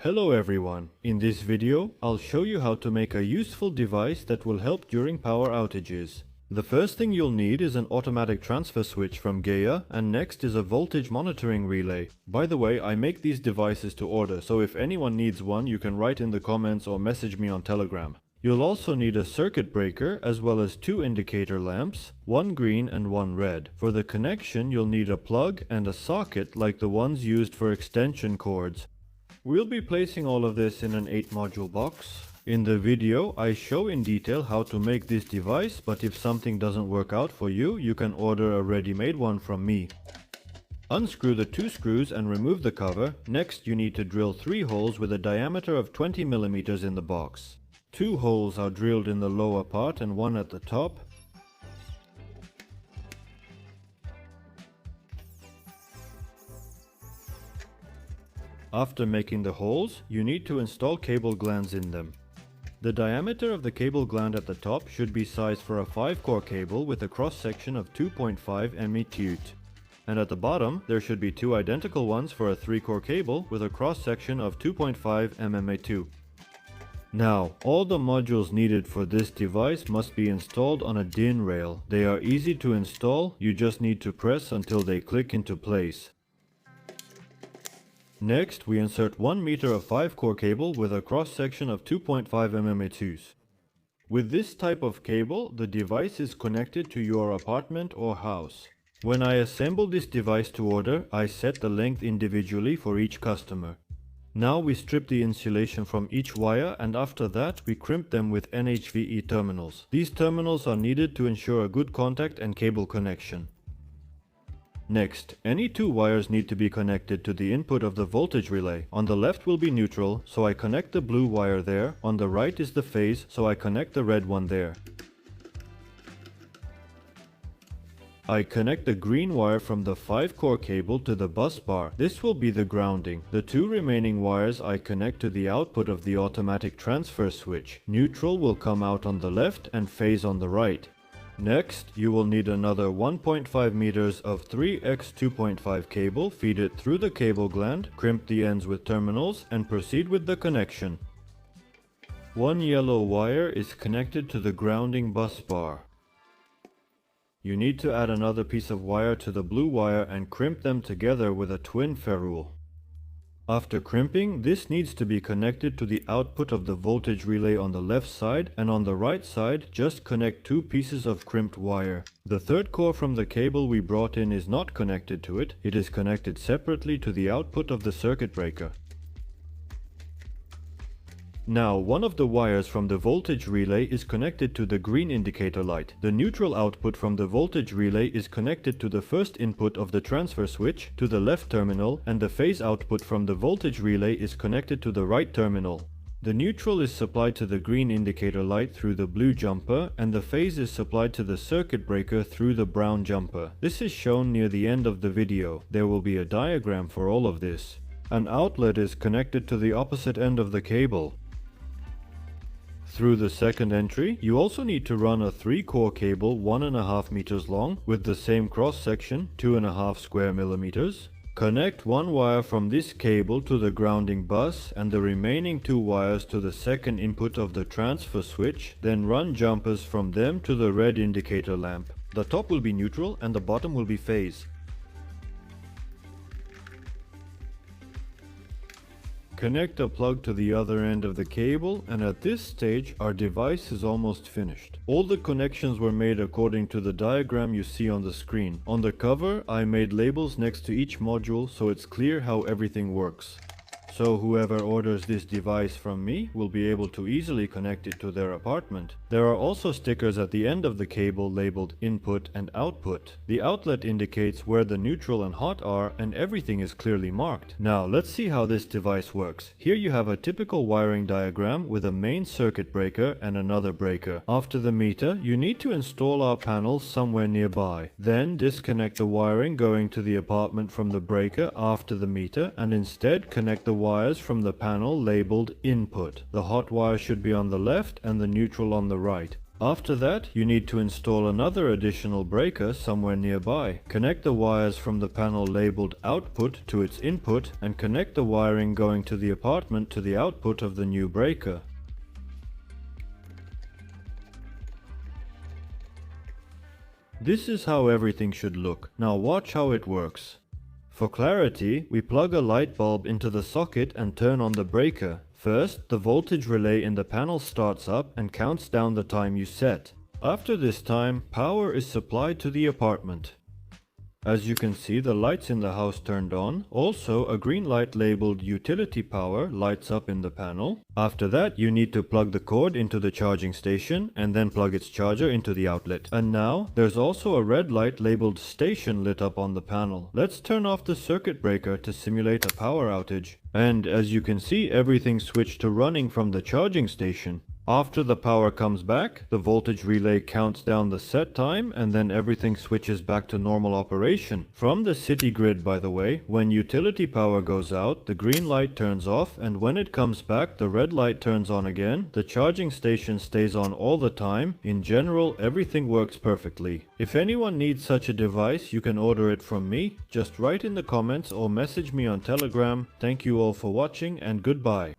Hello everyone, in this video I'll show you how to make a useful device that will help during power outages. The first thing you'll need is an automatic transfer switch from Gaia, and next is a voltage monitoring relay. By the way, I make these devices to order, so if anyone needs one you can write in the comments or message me on Telegram. You'll also need a circuit breaker as well as two indicator lamps, one green and one red. For the connection you'll need a plug and a socket like the ones used for extension cords. We'll be placing all of this in an 8-module box. In the video, I show in detail how to make this device, but if something doesn't work out for you, you can order a ready-made one from me. Unscrew the 2 screws and remove the cover. Next, you need to drill 3 holes with a diameter of 20 mm in the box. 2 holes are drilled in the lower part and 1 at the top. After making the holes, you need to install cable glands in them. The diameter of the cable gland at the top should be sized for a 5-core cable with a cross-section of 2.5 mm. And at the bottom, there should be 2 identical ones for a 3-core cable with a cross-section of 2.5 mm. Now, all the modules needed for this device must be installed on a DIN rail. They are easy to install, you just need to press until they click into place. Next, we insert 1 meter of 5-core cable with a cross-section of 2.5 mm. With this type of cable, the device is connected to your apartment or house. When I assemble this device to order, I set the length individually for each customer. Now we strip the insulation from each wire, and after that we crimp them with NHVE terminals. These terminals are needed to ensure a good contact and cable connection. Next, any 2 wires need to be connected to the input of the voltage relay. On the left will be neutral, so I connect the blue wire there. On the right is the phase, so I connect the red one there. I connect the green wire from the 5-core cable to the bus bar. This will be the grounding. The 2 remaining wires I connect to the output of the automatic transfer switch. Neutral will come out on the left and phase on the right. Next, you will need another 1.5 meters of 3x 2.5 cable, feed it through the cable gland, crimp the ends with terminals, and proceed with the connection. 1 yellow wire is connected to the grounding bus bar. You need to add another piece of wire to the blue wire and crimp them together with a twin ferrule. After crimping, this needs to be connected to the output of the voltage relay on the left side, and on the right side just connect 2 pieces of crimped wire. The 3rd core from the cable we brought in is not connected to it, it is connected separately to the output of the circuit breaker. Now, one of the wires from the voltage relay is connected to the green indicator light. The neutral output from the voltage relay is connected to the first input of the transfer switch, to the left terminal, and the phase output from the voltage relay is connected to the right terminal. The neutral is supplied to the green indicator light through the blue jumper, and the phase is supplied to the circuit breaker through the brown jumper. This is shown near the end of the video. There will be a diagram for all of this. An outlet is connected to the opposite end of the cable. Through the second entry, you also need to run a 3-core cable 1.5 meters long with the same cross section, 2.5 square millimeters. Connect 1 wire from this cable to the grounding bus and the remaining 2 wires to the second input of the transfer switch, then run jumpers from them to the red indicator lamp. The top will be neutral and the bottom will be phase. Connect a plug to the other end of the cable, and at this stage our device is almost finished. All the connections were made according to the diagram you see on the screen. On the cover I made labels next to each module so it's clear how everything works. So whoever orders this device from me will be able to easily connect it to their apartment. There are also stickers at the end of the cable labeled input and output. The outlet indicates where the neutral and hot are, and everything is clearly marked. Now let's see how this device works. Here you have a typical wiring diagram with a main circuit breaker and another breaker. After the meter, you need to install our panels somewhere nearby. Then disconnect the wiring going to the apartment from the breaker after the meter, and instead connect the wires from the panel labeled input. The hot wire should be on the left and the neutral on the right. After that, you need to install another additional breaker somewhere nearby. Connect the wires from the panel labeled output to its input and connect the wiring going to the apartment to the output of the new breaker. This is how everything should look. Now watch how it works. For clarity, we plug a light bulb into the socket and turn on the breaker. First, the voltage relay in the panel starts up and counts down the time you set. After this time, power is supplied to the apartment. As you can see, the lights in the house turned on. Also, a green light labeled utility power lights up in the panel. After that, you need to plug the cord into the charging station and then plug its charger into the outlet. And now, there's also a red light labeled station lit up on the panel. Let's turn off the circuit breaker to simulate a power outage. And as you can see, everything switched to running from the charging station. After the power comes back, the voltage relay counts down the set time and then everything switches back to normal operation. From the city grid, by the way, when utility power goes out, the green light turns off, and when it comes back, the red light turns on again. The charging station stays on all the time. In general, everything works perfectly. If anyone needs such a device, you can order it from me. Just write in the comments or message me on Telegram. Thank you all for watching and goodbye.